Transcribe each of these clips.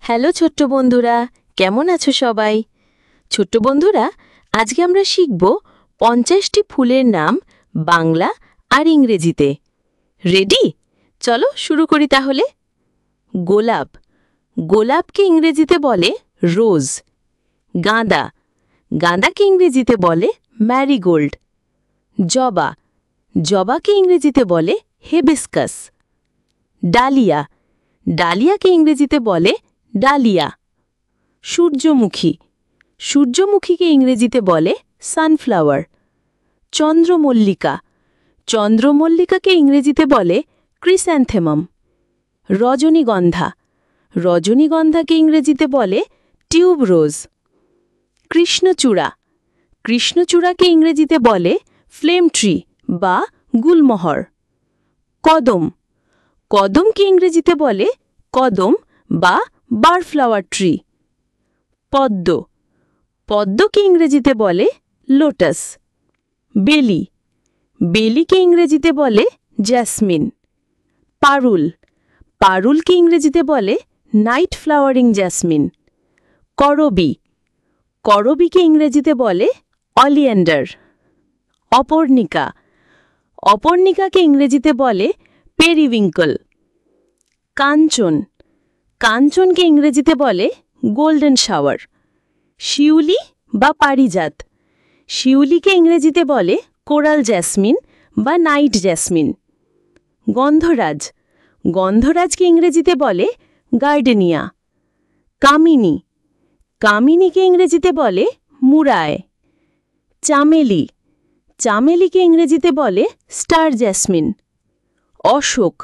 Hello ছোট্ট বন্ধুরা, কেমন আছো সবাই? ছোট্ট বন্ধুরা, আজকে আমরা শিখব 50টি ফুলের নাম বাংলা আর ইংরেজিতে। রেডি? চলো শুরু করি তাহলে। গোলাপ। গোলাপকে ইংরেজিতে বলে রোজ। গাঁদা। গাঁদাকে ইংরেজিতে বলে ম্যারিগোল্ড। জবা। জবাকে ইংরেজিতে বলে হেবিস্কাস। ডালিয়া। ডালিয়াকে ইংরেজিতে বলে ডালিয়া। সূর্যমুখী। সূর্যমুখীকে ইংরেজিতে বলে সানফ্লাওয়ার। চন্দ্রমল্লিকা। চন্দ্রমল্লিকাকে ইংরেজিতে বলে ক্রিস্যান্থেমাম। রজনীগন্ধা। রজনীগন্ধাকে ইংরেজিতে বলে টিউবরোজ। কৃষ্ণচূড়া। কৃষ্ণচূড়াকে ইংরেজিতে বলে ফ্লেম ট্রি বা গুলমোহর। কদম। কদমকে ইংরেজিতে বলে কদম বা বারফ্লাওয়ার ট্রি। পদ্ম। পদ্মকে ইংরেজিতে বলে লোটাস। বেলি। বেলিকে ইংরেজিতে বলে জ্যাসমিন। পারুল। পারুলকে ইংরেজিতে বলে নাইট ফ্লাওয়ারিং জ্যাসমিন। করবী। করবীকে ইংরেজিতে বলে অলিয়েন্ডার। অপর্ণিকা। অপর্ণিকাকে ইংরেজিতে বলে পেরিউইঙ্কল। কাঞ্চন। কাঞ্চনকে ইংরেজিতে বলে গোল্ডেন শাওয়ার। শিউলি বা পারিজাত। শিউলিকে ইংরেজিতে বলে কোরাল জ্যাসমিন বা নাইট জ্যাসমিন। গন্ধরাজ। গন্ধরাজকে ইংরেজিতে বলে গার্ডেনিয়া। কামিনী। কামিনীকে ইংরেজিতে বলে মুরায়। চামেলি। চামেলিকে ইংরেজিতে বলে স্টার জ্যাসমিন। অশোক।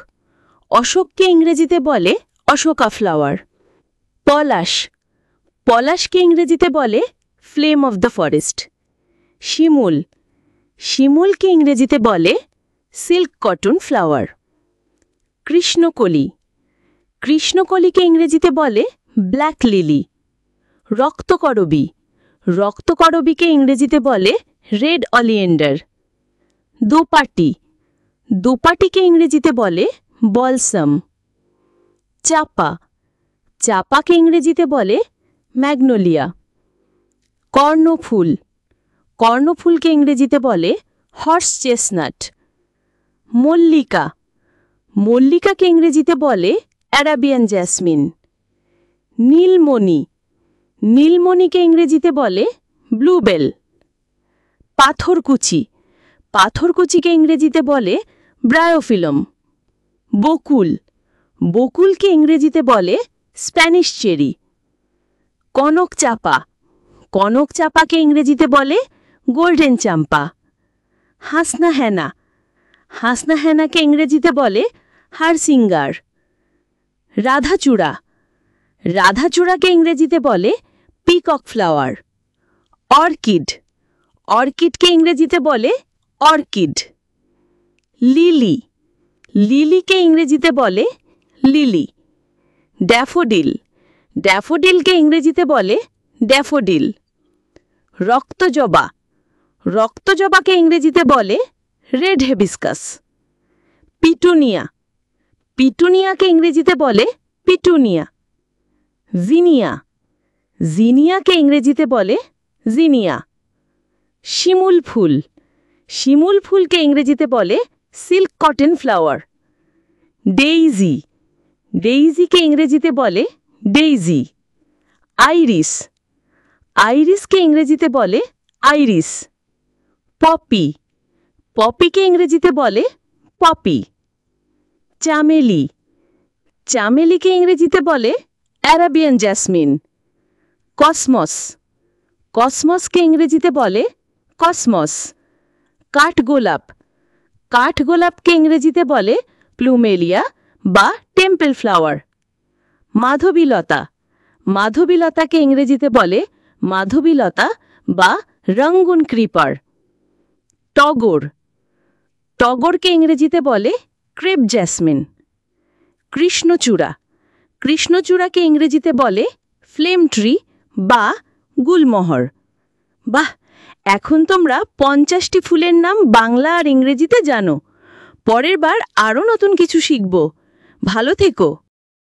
অশোককে ইংরেজিতে বলে অশোকা ফ্লাওয়ার। পলাশ। পলাশকে ইংরেজিতে বলে ফ্লেম অফ দ্য ফরেস্ট। শিমুল। শিমুলকে ইংরেজিতে বলে সিল্ক কটন ফ্লাওয়ার। কৃষ্ণকলি। কৃষ্ণকলিকে ইংরেজিতে বলে ব্ল্যাক লিলি। রক্তকরবী। রক্তকরবীকে ইংরেজিতে বলে রেড অলিয়েন্ডার। দোপাটি। দোপাটিকে ইংরেজিতে বলে বলসাম। চাপা। চাপাকে ইংরেজিতে বলে ম্যাগনোলিয়া। কর্ণফুল। কর্ণফুলকে ইংরেজিতে বলে হর্স চেস্টনাট। মল্লিকা। মল্লিকাকে ইংরেজিতে বলে অ্যারাবিয়ান জ্যাসমিন। নীলমণি। নীলমণিকে ইংরেজিতে বলে ব্লুবেল। পাথরকুচি। পাথরকুচিকে ইংরেজিতে বলে ব্রায়োফিলম। বকুল। বকুলকে ইংরেজিতে বলে স্প্যানিশ চেরি। কনক চাপা। কনক চাপাকে ইংরেজিতে বলে গোল্ডেন চাম্পা। হাসনা হেনা। হাসনা হেনাকে ইংরেজিতে বলে হারসিঙ্গার। রাধাচূড়া। রাধাচূড়াকে ইংরেজিতে বলে পিকক ফ্লাওয়ার। অর্কিড। অর্কিডকে ইংরেজিতে বলে অর্কিড। লিলি। লিলিকে ইংরেজিতে বলে লিলি। ড্যাফোডিল। ড্যাফোডিলকে ইংরেজিতে বলে ড্যাফোডিল। রক্তজবা। রক্তজবাকে ইংরেজিতে বলে রেড হেবিস্কাস। পিটুনিয়া। পিটুনিয়াকে ইংরেজিতে বলে পিটুনিয়া। জিনিয়া। জিনিয়াকে ইংরেজিতে বলে জিনিয়া। শিমুল ফুল। শিমুল ফুলকে ইংরেজিতে বলে সিল্ক কটন ফ্লাওয়ার। ডেইজি। ডেইজিকে ইংরেজিতে বলে ডেইজি। আইরিস। আইরিসকে ইংরেজিতে বলে আইরিস। পপি। পপিকে ইংরেজিতে বলে পপি। চামেলি। চামেলিকে ইংরেজিতে বলে অ্যারাবিয়ান জ্যাসমিন। কসমস। কসমসকে ইংরেজিতে বলে কসমস। কাঠগোলাপ। কাঠগোলাপকে ইংরেজিতে বলে প্লুমেলিয়া বা টেম্পল ফ্লাওয়ার। মাধবীলতা। মাধবীলতাকে ইংরেজিতে বলে মাধবীলতা বা রঙ্গুন ক্রিপার। টগর। টগরকে ইংরেজিতে বলে ক্রেপ জ্যাসমিন। কৃষ্ণচূড়া। কৃষ্ণচূড়াকে ইংরেজিতে বলে ফ্লেম ট্রি বা গুলমোহর। বাহ, এখন তোমরা 50টি ফুলের নাম বাংলা আর ইংরেজিতে জানো। পরের বার আরও নতুন কিছু শিখব। ভালো থেকো।